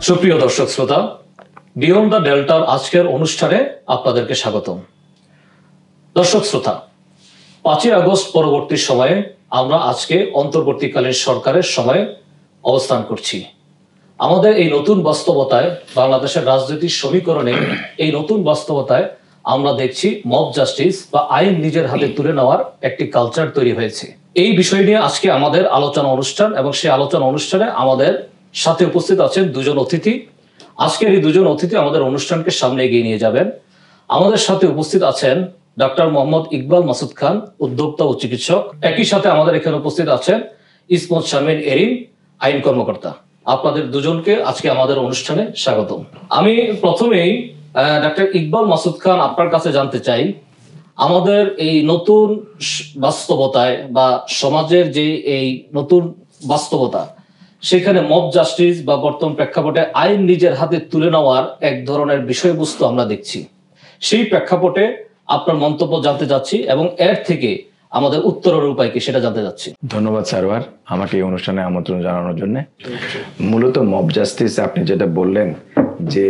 সুপ্রিয় দর্শক শ্রোতা, বিয়ন্ড দ্য ডেল্টার আজকের অনুষ্ঠানে আপনাদেরকে স্বাগতম। দর্শক শ্রোতা, 5ই আগস্ট পরবর্তী সময়ে আমরা আজকে অন্তর্বর্তীকালীন সরকারের সময়ে অবস্থান করছি। আমাদের এই নতুন বাস্তবতায়, বাংলাদেশের রাজনৈতিক সমীকরণে এই নতুন বাস্তবতায় আমরা দেখছি মব জাস্টিস বা আইন নিজের হাতে তুলে নেওয়ার একটি কালচার তৈরি হয়েছে। এই বিষয় নিয়ে আজকে আমাদের আলোচনা অনুষ্ঠান, এবং সেই আলোচনা অনুষ্ঠানে আমাদের সাথে উপস্থিত আছেন দুজন অতিথি। আজকের এই দুজন অতিথি আমাদের অনুষ্ঠানকে সামনে এগিয়ে নিয়ে যাবেন। আমাদের সাথে উপস্থিত আছেন ডক্টর মোহাম্মদ ইকবাল মাসুদ খান, উদ্যোক্তা ও চিকিৎসক। একই সাথে আমাদের এখানে উপস্থিত আছেন ইসমত শারমিন এরিন, আইন কর্মকর্তা। আপনাদের দুজনকে আজকে আমাদের অনুষ্ঠানে স্বাগতম। আমি প্রথমেই ডক্টর ইকবাল মাসুদ খান, আপনার কাছে জানতে চাই, আমাদের এই নতুন বাস্তবতায় বা সমাজের যে এই নতুন বাস্তবতা, সেখানে মব জাস্টিস বা বর্তমান প্রেক্ষাপটে আইন নিজের হাতে তুলে নেওয়ার এক ধরনের বিষয়বস্তু আমরা দেখছি। সেই প্রেক্ষাপটে আপনার মন্তব্য জানতে চাচ্ছি, এবং এর থেকে আমাদের উত্তরের উপায় কি সেটা জানতে চাচ্ছি। ধন্যবাদ সারোয়ার আমাকে এই অনুষ্ঠানে আমন্ত্রণ জানানোর জন্য। মূলত মব জাস্টিস আপনি যেটা বললেন যে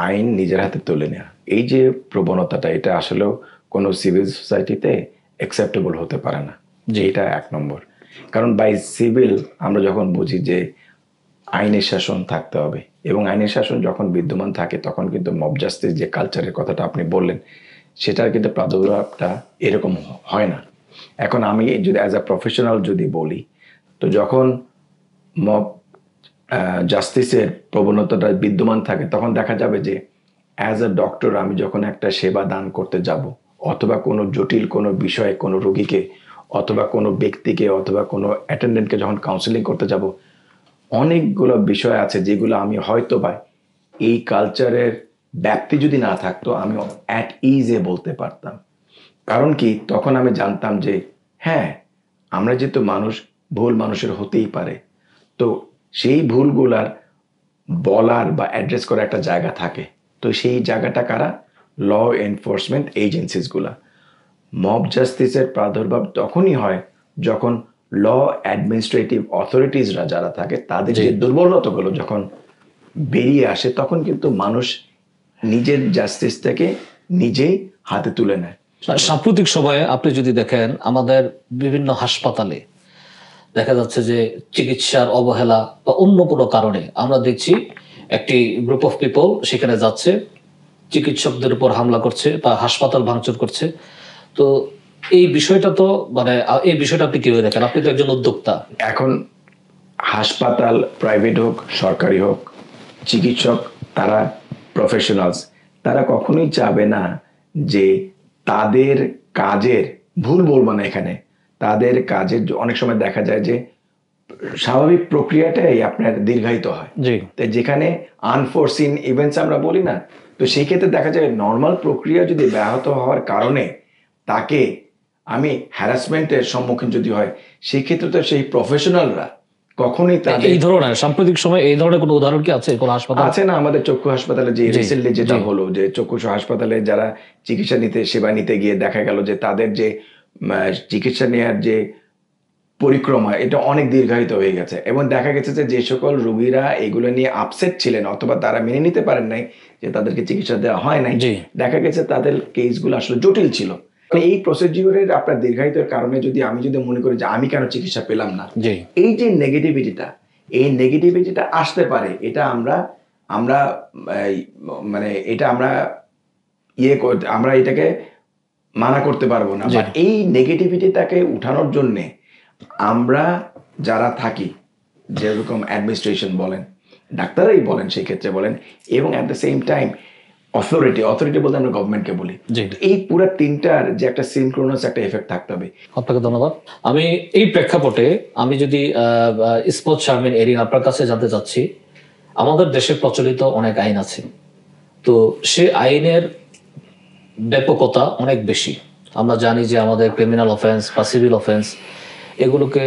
আইন নিজের হাতে তুলে নেওয়া, এই যে প্রবণতাটা, এটা আসলেও কোনো সিভিল সোসাইটিতে অ্যাকসেপ্টেবল হতে পারে না। যে এটা এক নম্বর কারণ, বাই সিভিল আমরা যখন বুঝি যে আইনের শাসন থাকতে হবে, এবং আইনের শাসন যখন বিদ্যমান থাকে তখন কিন্তু মব জাস্টিস যে কালচারের কথাটা আপনি বললেন, সেটার কিন্তু প্রাদুর্ভাবটা এরকম হয় না। এখন আমি যদি অ্যাজ আ প্রফেশনাল যদি বলি, তো যখন মব জাস্টিসের প্রবণতাটা বিদ্যমান থাকে তখন দেখা যাবে যে অ্যাজ আ ডক্টর আমি যখন একটা সেবা দান করতে যাব, অথবা কোনো জটিল কোনো বিষয়ে কোনো রোগীকে অথবা কোনো ব্যক্তিকে অথবা কোনো অ্যাটেন্ডেন্টকে যখন কাউন্সিলিং করতে যাব, অনেকগুলো বিষয় আছে যেগুলো আমি হয়তো বা এই কালচারের ব্যাপ্তি যদি না থাকতো আমি অ্যাট ইজে বলতে পারতাম। কারণ কি, তখন আমি জানতাম যে হ্যাঁ, আমরা যেহেতু মানুষ, ভুল মানুষের হতেই পারে, তো সেই ভুলগুলার বলার বা অ্যাড্রেস করার একটা জায়গা থাকে। তো সেই জায়গাটা কারা? Law enforcement এজেন্সিসগুলা। মব জাস্টিসের প্রাদুর্ভাব তখনই হয় যখন ল অ্যাডমিনিস্ট্রেটিভ অথরিটিসরা যারা থাকে তাদের যে দুর্বলতাগুলো যখন বেরিয়ে আসে, তখন কিন্তু মানুষ নিজের জাস্টিসটাকে নিজেই হাতে তুলে নেয়। সাম্প্রতিক সময়ে আপনি যদি দেখেন, আমাদের বিভিন্ন হাসপাতালে দেখা যাচ্ছে যে চিকিৎসার অবহেলা বা অন্য কোনো কারণে আমরা দেখছি একটি গ্রুপ অফ পিপল সেখানে যাচ্ছে, চিকিৎসকদের উপর হামলা করছে বা হাসপাতাল ভাঙচুর করছে। তো এই বিষয়টা তো এই বিষয়টা আপনি কিভাবে দেখেন? আপনি তো একজন উদ্যোক্তা। এখন হাসপাতাল প্রাইভেট হোক সরকারি হোক, চিকিৎসক তারা প্রফেশনালস, তারা কখনোই চাবে না যে তাদের কাজের ভুল বলবো না, এখানে তাদের কাজের অনেক সময় দেখা যায় যে স্বাভাবিক প্রক্রিয়াটাই আপনার দীর্ঘায়িত হয়। তাই যেখানে আনফোরসিন ইভেন্টস আমরা বলি না, তো সেই ক্ষেত্রে দেখা যায় নর্মাল প্রক্রিয়া যদি ব্যাহত হওয়ার কারণে তাকে আমি হ্যারাসমেন্টের সম্মুখীন যদি হয়, সেই ক্ষেত্রে তো সেই প্রফেশনালরা কখনোই এই ধরনের সাম্প্রতিক সময় এই ধরনের কোনো উদাহরণ কি আছে? কোন হাসপাতাল আছে না? আমাদের চক্ষু হাসপাতালে যে রিসেন্টলি যেটা হলো, যে চক্ষু হাসপাতালে যারা চিকিৎসা সেবা নিতে গিয়ে দেখা গেল যে তাদের যে চিকিৎসা নেওয়ার যে পরিক্রমা, এটা অনেক দীর্ঘায়িত হয়ে গেছে, এবং দেখা গেছে যে সকল রোগীরা এগুলো নিয়ে আপসেট ছিলেন অথবা তারা মেনে নিতে পারেন নাই যে তাদেরকে চিকিৎসা দেওয়া হয় নাই, দেখা গেছে তাদের কেসগুলো আসলে জটিল ছিল। এই প্রসিডিউরের আপনার দীর্ঘায়িতের কারণে যদি আমি মনে করি যে আমি কেন চিকিৎসা পেলাম না, এই যে নেগেটিভিটিটা আসতে পারে, এটা আমরা মানে এটা আমরা এটাকে মানা করতে পারবো না। বাট এই নেগেটিভিটিটাকে উঠানোর জন্য আমরা যারা থাকি, যেরকম অ্যাডমিনিস্ট্রেশন বলেন, ডাক্তাররাই বলেন, সেই ক্ষেত্রে বলেন, এবং at the same time authority বলতে আমরা গভর্নমেন্টকে বলি, এই পুরো তিনটার যে একটা সিনক্রোনাস একটা এফেক্ট থাকতে হবে। আপনাকে ধন্যবাদ। আমি এই প্রেক্ষাপটে আমি যদি ইসমত শারমিন এরিন আপনার কাছে জানতে চাচ্ছি, আমাদের দেশে প্রচলিত অনেক আইন আছে, তো সে আইনের ব্যাপকতা অনেক বেশি। আমরা জানি যে আমাদের ক্রিমিনাল অফেন্স বা সিভিল অফেন্স এগুলোকে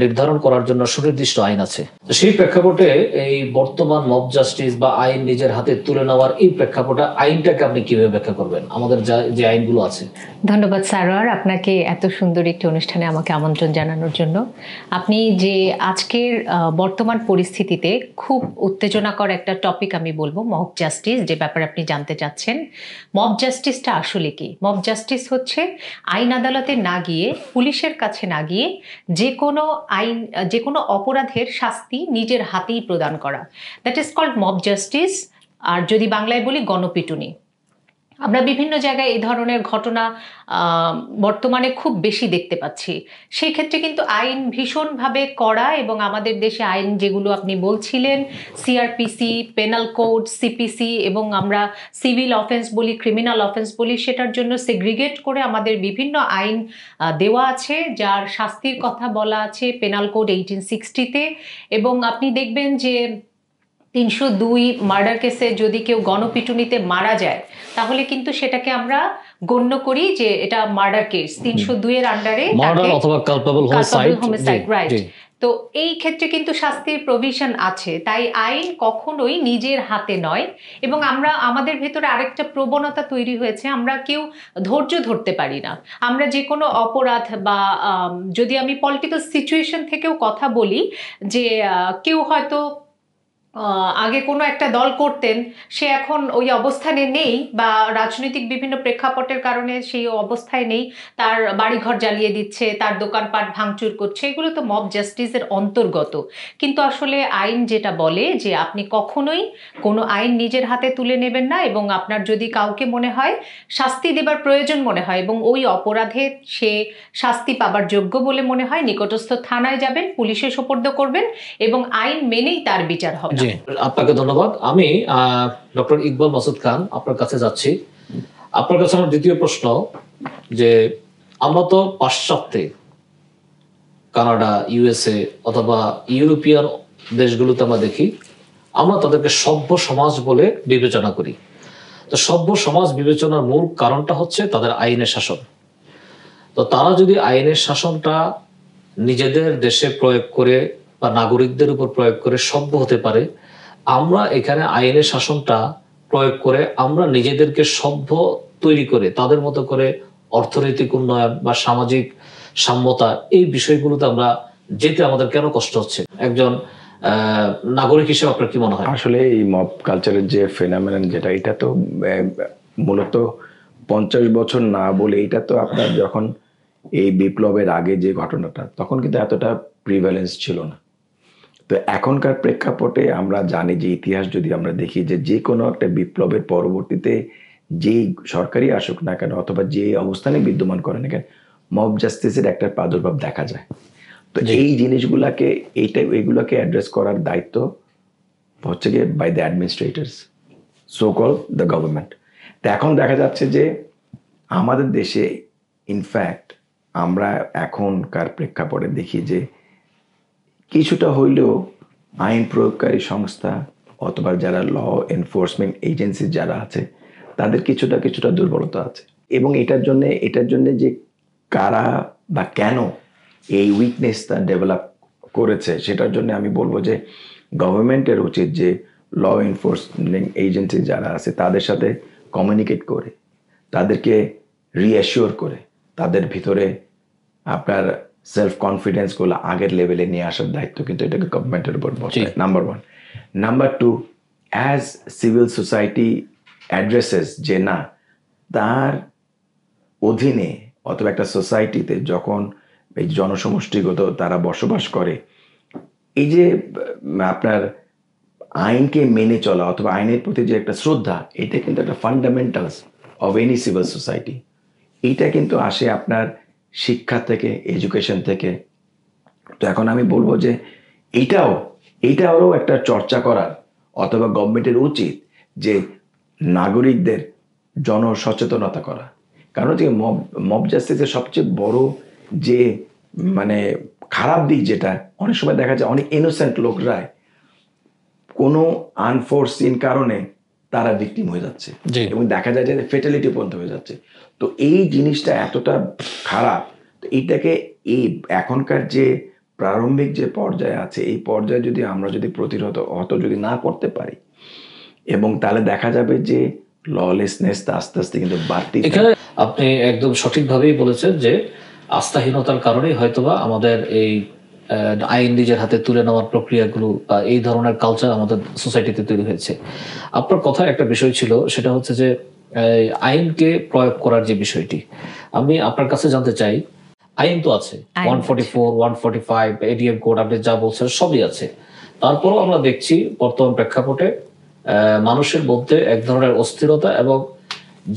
নির্ধারণ করার জন্য সুনির্দিষ্ট আইন আছে। তো সেই প্রেক্ষাপটে এই বর্তমান মব জাস্টিস বা আইন নিজের হাতে তুলে নেওয়ার এই প্রেক্ষাপটে আইনটাকে আপনি কিভাবে ব্যাখ্যা করবেন, আমাদের যে আইনগুলো আছে? ধন্যবাদ সারোয়ার, আপনাকে এত সুন্দর একটি অনুষ্ঠানে আমাকে আমন্ত্রণ জানানোর জন্য। আপনি যে আজকের বর্তমান পরিস্থিতিতে খুব উত্তেজনাকর একটা টপিক আমি বলবো, মব জাস্টিস, যে ব্যাপারে আপনি জানতে চাচ্ছেন। মব জাস্টিসটা আসলে কি? মব জাস্টিস হচ্ছে আইন আদালতে না গিয়ে, পুলিশের কাছে না গিয়ে যে কোনো অপরাধের শাস্তি নিজের হাতেই প্রদান করা। That is called mob justice. আর যদি বাংলায় বলি, গণপিটুনি। আমরা বিভিন্ন জায়গায় এই ধরনের ঘটনা বর্তমানে খুব বেশি দেখতে পাচ্ছি। সেই ক্ষেত্রে কিন্তু আইন ভীষণভাবে কড়া, এবং আমাদের দেশে আইন যেগুলো আপনি বলছিলেন, সিআরপিসি, পেনাল কোড, সিপিসি, এবং আমরা সিভিল অফেন্স বলি, ক্রিমিনাল অফেন্স বলি, সেটার জন্য সেগ্রিগেট করে আমাদের বিভিন্ন আইন দেওয়া আছে, যার শাস্তির কথা বলা আছে পেনাল কোড 1860-তে। এবং আপনি দেখবেন যে 302 মার্ডার কেসে যদি কেউ গণপিটুনিতে মারা যায়, তাহলে কিন্তু সেটাকে আমরা গণ্য করি যে এটা মার্ডার কেস, 302-এর আন্ডারে মার্ডার অথবা কালপেবল হোমিসাইড, রাইট। তো এই ক্ষেত্রে কিন্তু শাস্তির প্রভিশন আছে। তাই আইন কখনোই নিজের হাতে নয়। এবং আমাদের ভেতরে আরেকটা প্রবণতা তৈরি হয়েছে, আমরা কেউ ধৈর্য ধরতে পারি না। আমরা যে কোনো অপরাধ বা যদি আমি পলিটিক্যাল সিচুয়েশন থেকেও কথা বলি, যে কেউ হয়তো আগে কোনো একটা দল করতেন, সে এখন ওই অবস্থানে নেই, বা রাজনৈতিক বিভিন্ন প্রেক্ষাপটের কারণে সেই অবস্থায় নেই, তার বাড়িঘর জ্বালিয়ে দিচ্ছে, তার দোকানপাট ভাঙচুর করছে, এগুলো তো মব জাস্টিসের অন্তর্গত। কিন্তু আসলে আইন যেটা বলে যে আপনি কখনোই কোনো আইন নিজের হাতে তুলে নেবেন না, এবং আপনার যদি কাউকে মনে হয় শাস্তি দেবার প্রয়োজন মনে হয়, এবং ওই অপরাধে সে শাস্তি পাবার যোগ্য বলে মনে হয়, নিকটস্থ থানায় যাবেন, পুলিশে সোপর্দ করবেন, এবং আইন মেনেই তার বিচার হবে। আপনাকে ধন্যবাদ। আমি ডক্টর ইকবাল মাসুদ খান আপনার কাছে যাচ্ছি। আপনার কাছে আমার দ্বিতীয় প্রশ্ন, যে আমরা তো পাশ্চাত্যে, কানাডা, ইউএসএ অথবা ইউরোপিয়ান দেশগুলোতে আমরা দেখি, আমরা তাদেরকে সভ্য সমাজ বলে বিবেচনা করি। তো সভ্য সমাজ বিবেচনার মূল কারণটা হচ্ছে তাদের আইনের শাসন। তো তারা যদি আইনের শাসনটা নিজেদের দেশে প্রয়োগ করে বা নাগরিকদের উপর প্রয়োগ করে সভ্য হতে পারে, আমরা এখানে আইনের শাসনটা প্রয়োগ করে আমরা নিজেদেরকে সভ্য তৈরি করে তাদের মতো করে অর্থনৈতিক উন্নয়ন বা সামাজিক সাম্যতা, এই বিষয়গুলোতে আমরা যেতে আমাদের কেন কষ্ট হচ্ছে? একজন নাগরিক হিসেবে আপনার কি মনে হয়? আসলে এই মব কালচারের যে ফেনোমেনন, যেটা এটা তো মূলত 50 বছর না বলে, এটা তো আপনার যখন এই বিপ্লবের আগে যে ঘটনাটা, তখন কিন্তু এতটা প্রিভ্যালেন্স ছিল না। তো এখনকার প্রেক্ষাপটে আমরা জানি যে ইতিহাস যদি আমরা দেখি, যে কোনো একটা বিপ্লবের পরবর্তীতে যেই সরকারই আসুক না কেন অথবা যে অবস্থানে বিদ্যমান করে না কেন, মব জাস্টিসের একটা প্রাদুর্ভাব দেখা যায়। তো এই জিনিসগুলাকে এইগুলোকে অ্যাড্রেস করার দায়িত্ব হচ্ছে গিয়ে by the administrators, so call the government. তো এখন দেখা যাচ্ছে যে আমাদের দেশে ইনফ্যাক্ট আমরা এখনকার প্রেক্ষাপটে দেখি যে কিছুটা হইলেও আইন প্রয়োগকারী সংস্থা অথবা যারা ল এনফোর্সমেন্ট এজেন্সি যারা আছে, তাদের কিছুটা দুর্বলতা আছে। এবং এটার জন্য যে কারা বা কেন এই উইকনেসটা ডেভেলপ করেছে, সেটার জন্য আমি বলবো যে গভর্নমেন্টের উচিত যে ল এনফোর্সমেন্ট এজেন্সি যারা আছে তাদের সাথে কমিউনিকেট করে, তাদেরকে রিঅ্যাসিওর করে, তাদের ভিতরে আপনার সেলফ কনফিডেন্সগুলো আগের লেভেলে নিয়ে আসার দায়িত্ব কিন্তু এটাকে গভর্নমেন্টের উপর বসে, number 1। Number 2, as civil society addresses যে না, তার অধীনে অথবা একটা সোসাইটিতে যখন এই জনসমষ্টিগত তারা বসবাস করে, এই যে আপনার আইনকে মেনে চলা অথবা আইনের প্রতি যে একটা শ্রদ্ধা, এটা কিন্তু একটা fundamentals of any civil society. এইটা কিন্তু আসে আপনার শিক্ষা থেকে, এডুকেশন থেকে। তো এখন আমি বলবো যে এইটাও একটা চর্চা করার অথবা গভর্নমেন্টের উচিত যে নাগরিকদের জনসচেতনতা করা। কারণ হচ্ছে মব জাস্টিসের সবচেয়ে বড় যে মানে খারাপ দিক, যেটা অনেক সময় দেখা যায় অনেক ইনোসেন্ট লোকরাই কোনো আনফোরসিন কারণে তারা ভিকটিম হয়ে যাচ্ছে, এবং দেখা যায় যে ফেটালিটি পর্যন্ত হয়ে যাচ্ছে। তো এই জিনিসটা এতটা খারাপ, তো এইটাকে এই এখনকার যে প্রারম্ভিক যে পর্যায়ে আছে, এই পর্যায়ে যদি আমরা যদি প্রতিহত যদি না করতে পারি, এবং তাহলে দেখা যাবে যে ললেসনেস আস্তে আস্তে কিন্তু বাড়তি। এখানে আপনি একদম সঠিকভাবেই বলেছেন যে আস্থাহীনতার কারণেই হয়তোবা আমাদের এই আইন নিজের হাতে তুলে নেওয়ার প্রক্রিয়াগুলো বা এই ধরনের কালচার আমাদের সোসাইটিতে তৈরি হয়েছে। আপনার কথায় একটা বিষয় ছিল, সেটা হচ্ছে যে আইনকে প্রয়োগ করার যে বিষয়টি, আমি আপনার কাছে জানতে চাই, আইন তো আছে 144, 145, এডিএম কোড, আপনি যা বলছেন সবই আছে, তারপরও আমরা দেখছি বর্তমান প্রেক্ষাপটে মানুষের মধ্যে এক ধরনের অস্থিরতা এবং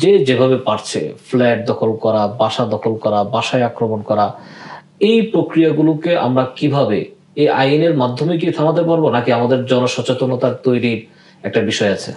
যে যেভাবে পারছে ফ্ল্যাট দখল করা, বাসা দখল করা, বাসায় আক্রমণ করা, এই প্রক্রিয়াগুলোকে আমরা কিভাবে এই আইনের মাধ্যমে কি থামাতে পারবো, নাকি আমাদের জনসচেতনতার তৈরির একটা বিষয় আছে?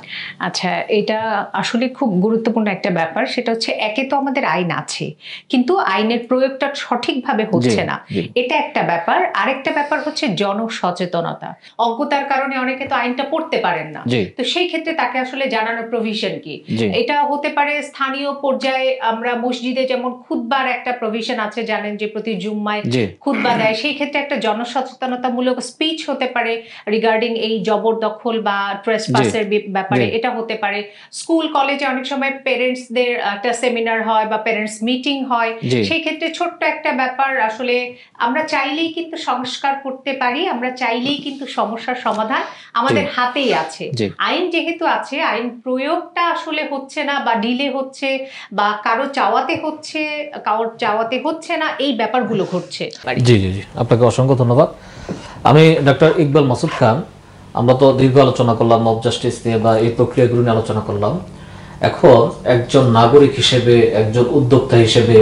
আচ্ছা, এটা আসলে খুব গুরুত্বপূর্ণ একটা ব্যাপার। সেটা হচ্ছে, একে তো আমাদের আইন আছে, কিন্তু আইনের প্রয়োগটা সঠিকভাবে হচ্ছে না, এটা একটা ব্যাপার। আরেকটা ব্যাপার হচ্ছে জনসচেতনতা। অজ্ঞতার কারণে অনেকে তো আইনটা পড়তে পারেন না, তো সেই ক্ষেত্রে তাকে আসলে জানানোর প্রভিশন কি? এটা হতে পারে স্থানীয় পর্যায়ে, আমরা মসজিদে যেমন খুতবার একটা প্রভিশন আছে, জানেন যে প্রতি জুম্মায় খুতবা দেয়, সেই ক্ষেত্রে একটা জনসচেতনতামূলক স্পিচ হতে পারে রিগার্ডিং এই জবরদখল বা ট্রেসপাসের ব্যাপারে, এটা হতে পারে। স্কুল কলেজে অনেক সময় পেরেন্টসদের একটা সেমিনার হয় বা পেরেন্টস মিটিং হয়, সেই ক্ষেত্রে ছোট্ট একটা ব্যাপার, আসলে আমরা চাইলেই কিন্তু সংস্কার করতে পারি, আমরা চাইলেই কিন্তু সমস্যার সমাধান আমাদের হাতেই আছে। আইন যেহেতু আছে, আইন প্রয়োগটা আসলে হচ্ছে না, বা ডিলে হচ্ছে, বা কারো চাওয়াতে হচ্ছে না, এই ব্যাপারগুলো ঘটছে। জি জি জি, আপনাকে অসংখ্য ধন্যবাদ। আমি ডক্টর ইকবাল মাসুদ খান, আমরা তো দীর্ঘ আলোচনা করলাম মব জাস্টিস নিয়ে বা এই প্রক্রিয়াগুলো নিয়ে আলোচনা করলাম। এখন একজন নাগরিক হিসেবে, একজন উদ্যোক্তা হিসেবে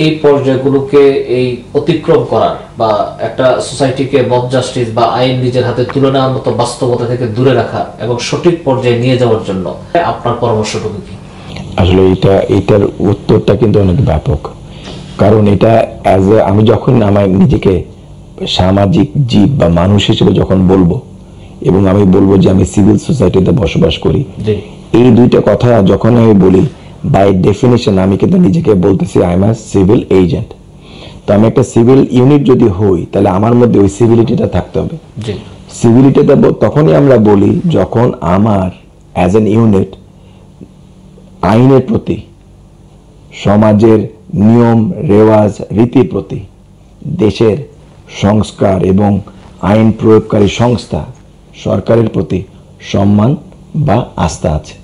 এই পর্যায়গুলোকে এই অতিক্রম করার বা একটা সোসাইটিকে মব জাস্টিস বা আইন নিজের হাতে তুলে নেওয়ার মতো বাস্তবতা থেকে দূরে রাখা এবং সঠিক পর্যায়ে নিয়ে যাওয়ার জন্য আপনার পরামর্শটুকু কি? আসলে এটার উত্তরটা কিন্তু অনেক ব্যাপক। কারণ এটা আমি যখন আমার নিজেকে সামাজিক জীব বা মানুষ হিসেবে যখন বলবো, এবং আমি বলবো যে আমি সিভিল সোসাইটিতে বসবাস করি, এই দুইটা কথা যখন আমি বলি, বাই ডেফিনেশন আমি কিন্তু নিজেকে বলতেছি I am a civil agent. তো আমি একটা সিভিল ইউনিট যদি হই, তাহলে আমার মধ্যে ওই সিভিলিটিটা থাকতে হবে। সিভিলিটিটা তখনই আমরা বলি যখন আমার অ্যাজ এন ইউনিট আইনের প্রতি, সমাজের নিয়ম রেওয়াজ রীতির প্রতি, দেশের সংস্কার এবং আইন প্রয়োগকারী সংস্থা সরকারের প্রতি সম্মান বা আস্থা আছে।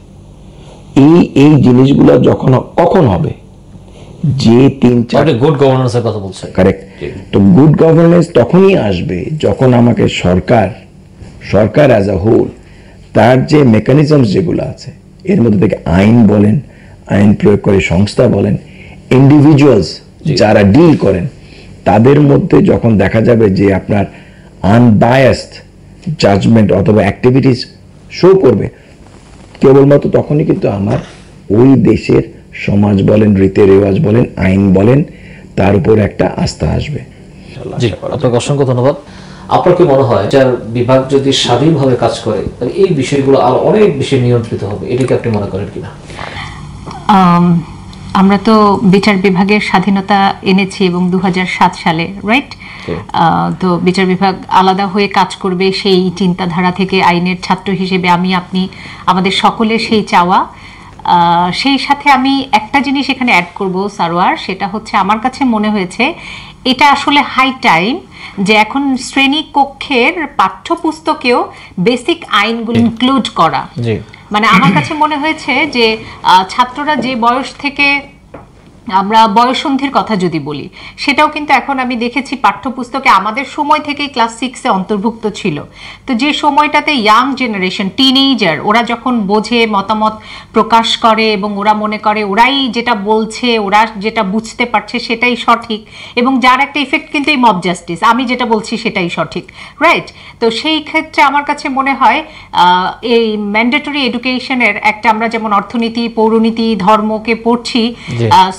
এই জিনিসগুলো কখন হবে, যে 3-4 গুড গভর্নেন্সের কথা বলছেন। কারেক্ট। তো গুড গভর্নেন্স তখনই আসবে যখন আমাকে সরকার অ্যাজ আ হোল তার যে মেকানিজমস যেগুলো আছে, এর মধ্যে থেকে আইন বলেন, আইন প্রয়োগকারী সংস্থা বলেন, ইন্ডিভিজুয়ালস যারা ডিল করেন, তাদের মধ্যে যখন দেখা যাবে যে আপনার আনবায়াসড জাজমেন্ট অথবা অ্যাক্টিভিটিস শো করবে, কেবলমাত্র তখনই কিন্তু আমার ওই দেশের সমাজ বলেন, রীতি রেওয়াজ বলেন, আইন বলেন, তার উপর একটা আস্থা আসবে। জি, আপনাকে অসংখ্য ধন্যবাদ। আপনার কি মনে হয় যার বিভাগ যদি স্বাধীনভাবে কাজ করে, তাহলে এই বিষয়গুলো আরো অনেক বেশি নিয়ন্ত্রিত হবে, এটাকে আপনি মনে করেন কিনা? আমরা তো বিচার বিভাগের স্বাধীনতা এনেছি এবং 2007 সালে, রাইট? তো বিচার বিভাগ আলাদা হয়ে কাজ করবে, সেই চিন্তাধারা থেকে আইনের ছাত্র হিসেবে আমি, আপনি, আমাদের সকলের সেই চাওয়া। সেই সাথে আমি একটা জিনিস এখানে অ্যাড করব সারোয়ার, সেটা হচ্ছে আমার কাছে মনে হয়েছে এটা আসলে হাই টাইম যে এখন শ্রেণী কক্ষের পাঠ্যপুস্তকেও বেসিক আইনগুলো ইনক্লুড করা। মানে আমার কাছে মনে হয়েছে যে ছাত্ররা যে বয়স থেকে, আমরা বয়ঃসন্ধির কথা যদি বলি, সেটাও কিন্তু এখন আমি দেখেছি পাঠ্যপুস্তকে আমাদের সময় থেকেই ক্লাস 6-এ অন্তর্ভুক্ত ছিল। তো যে সময়টাতে ইয়াং জেনারেশন, টিনেজার, ওরা যখন বোঝে, মতামত প্রকাশ করে এবং ওরা মনে করে ওরাই যেটা বলছে, ওরা যেটা বুঝতে পারছে সেটাই সঠিক, এবং যার একটা ইফেক্ট কিন্তু এই মব জাস্টিস, আমি যেটা বলছি সেটাই সঠিক, রাইট? তো সেই ক্ষেত্রে আমার কাছে মনে হয় এই ম্যান্ডেটরি এডুকেশনের একটা, আমরা যেমন অর্থনীতি, পৌরনীতি, ধর্মকে পড়ছি,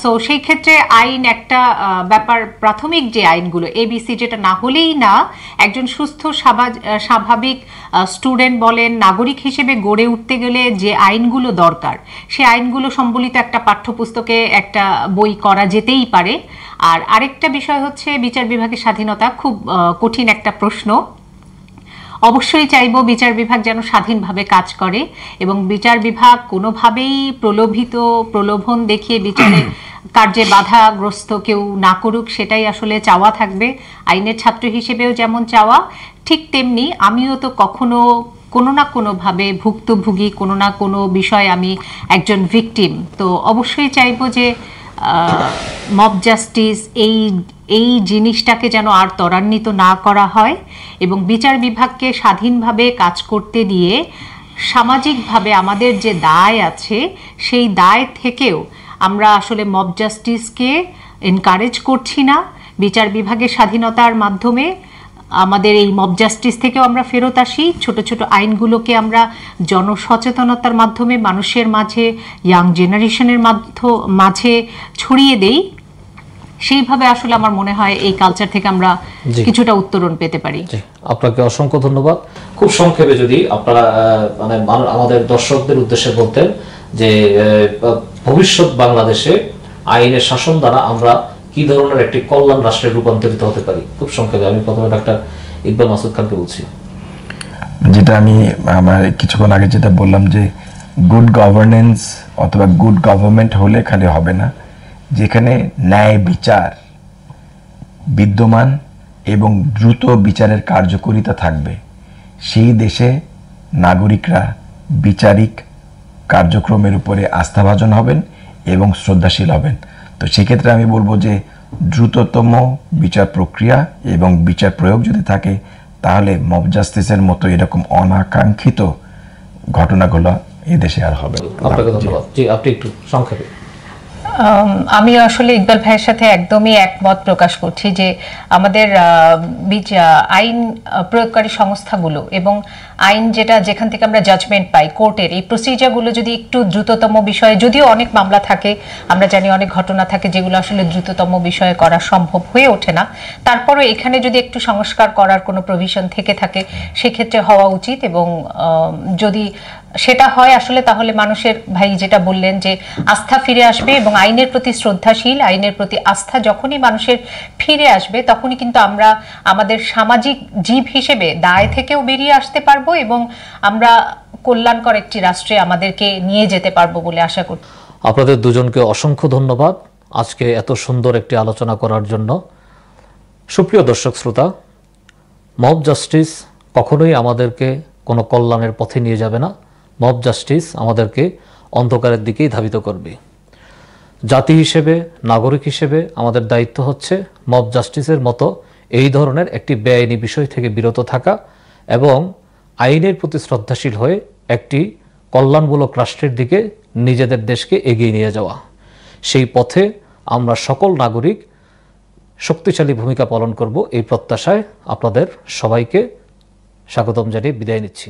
সো সেই ক্ষেত্রে আইন একটা ব্যাপার, প্রাথমিক যে আইনগুলো এবিসি, যেটা না হলেই না একজন সুস্থ স্বাভাবিক স্টুডেন্ট বলেন, নাগরিক হিসেবে গড়ে উঠতে গেলে যে আইনগুলো দরকার, সেই আইনগুলো সম্বলিত একটা পাঠ্যপুস্তকে একটা বই করা যেতেই পারে। আর আরেকটা বিষয় হচ্ছে বিচার বিভাগের স্বাধীনতা, খুব কঠিন একটা প্রশ্ন। অবশ্যই চাইব বিচার বিভাগ যেন স্বাধীনভাবে কাজ করে এবং বিচার বিভাগ কোনোভাবেই প্রলোভন দেখিয়ে বিচারে কার্যে বাধাগ্রস্ত কেউ না করুক, সেটাই আসলে চাওয়া থাকবে। আইনের ছাত্র হিসেবেও যেমন চাওয়া, ঠিক তেমনি আমিও তো কখনো কোনো না কোনোভাবে ভুক্তভোগী, কোনো না কোনো বিষয়ে আমি একজন ভিকটিম। তো অবশ্যই চাইব যে মব জাস্টিস এই জিনিসটাকে যেন আর ত্বরান্বিত না করা হয় এবং বিচার বিভাগকে স্বাধীনভাবে কাজ করতে দিয়ে সামাজিকভাবে আমাদের যে দায় আছে, সেই দায় থেকেও আমরা আসলে মব জাস্টিসকে এনকারেজ করছি না। বিচার বিভাগের স্বাধীনতার মাধ্যমে আমাদের এই মব জাস্টিস থেকেও আমরা ফেরত আসি, ছোট ছোট আইনগুলোকে আমরা জনসচেতনতার মাধ্যমে মানুষের মাঝে, ইয়াং জেনারেশনের মাঝে ছড়িয়ে দেই। সেইভাবে আসলে আমার মনে হয় এই কালচার থেকে আমরা কিছুটা উত্তরণ পেতে পারি। আপনাকে অসংখ্য ধন্যবাদ। খুব সংক্ষেপে যদি আপনারা মানে আমাদের দর্শকদের উদ্দেশ্যে বলতেন যে ভবিষ্যৎ বাংলাদেশে আইনের শাসন দ্বারা আমরা কি ধরনের একটি কল্যাণ রাষ্ট্রে রূপান্তরিত হতে পারি, খুব সংক্ষেপে। আমি প্রথমে ডাক্তার ইকবাল মাসুদ খানকে বলছি। যেটা আমি আমার কিছুক্ষণ আগে যেটা বললাম যে গুড গভর্নেন্স অথবা গুড গভর্নমেন্ট হলে খালি হবে না, যেখানে ন্যায় বিচার বিদ্যমান এবং দ্রুত বিচারের কার্যকারিতা থাকবে, সেই দেশে নাগরিকরা বিচারিক কার্যক্রমের উপরে আস্থাভাজন হবেন এবং শ্রদ্ধাশীল হবেন। তো সেক্ষেত্রে আমি বলবো যে দ্রুততম বিচার প্রক্রিয়া এবং বিচার প্রয়োগ যদি থাকে, তাহলে মব জাস্টিসের মতো এরকম অনাকাঙ্ক্ষিত ঘটনাগুলো এদেশে আর হবে। আপনাকে ধন্যবাদ। জি, আপনি একটু সংক্ষেপে। আমি আসলে ইকবাল ভাইয়ের সাথে একদমই একমত প্রকাশ করছি যে আমাদের আইন প্রয়োগকারী সংস্থাগুলো এবং আইন যেখান থেকে আমরা জাজমেন্ট পাই, কোর্টের এই প্রসিজারগুলো যদি একটু দ্রুততম বিষয়ে, যদিও অনেক মামলা থাকে, আমরা জানি অনেক ঘটনা থাকে যেগুলো আসলে দ্রুততম বিষয়ে করা সম্ভব হয়ে ওঠে না, তারপরও এখানে যদি একটু সংস্কার করার কোনো প্রভিশন থেকে থাকে সেক্ষেত্রে হওয়া উচিত। এবং যদি সেটা হয় আসলে, তাহলে মানুষের, ভাই যেটা বললেন, যে আস্থা ফিরে আসবে এবং আইনের প্রতি শ্রদ্ধাশীল, আইনের প্রতি আস্থা যখনই মানুষের ফিরে আসবে, তখনই কিন্তু আমরা আমাদের সামাজিক জীব হিসেবে দায় থেকেও বেরিয়ে আসতে পারবো এবং আমরা কল্যাণকর একটি রাষ্ট্রে আমাদেরকে নিয়ে যেতে পারবো বলে আশা করি। আপনাদের দুজনকে অসংখ্য ধন্যবাদ আজকে এত সুন্দর একটি আলোচনা করার জন্য। সুপ্রিয় দর্শক শ্রোতা, মব জাস্টিস কখনোই আমাদেরকে কোনো কল্যাণের পথে নিয়ে যাবে না। মব জাস্টিস আমাদেরকে অন্ধকারের দিকেই ধাবিত করবে। জাতি হিসেবে, নাগরিক হিসেবে আমাদের দায়িত্ব হচ্ছে মব জাস্টিসের মতো এই ধরনের একটি বেআইনি বিষয় থেকে বিরত থাকা এবং আইনের প্রতি শ্রদ্ধাশীল হয়ে একটি কল্যাণমূলক রাষ্ট্রের দিকে নিজেদের দেশকে এগিয়ে নিয়ে যাওয়া। সেই পথে আমরা সকল নাগরিক শক্তিশালী ভূমিকা পালন করব, এই প্রত্যাশায় আপনাদের সবাইকে স্বাগতম জানিয়ে বিদায় নিচ্ছি।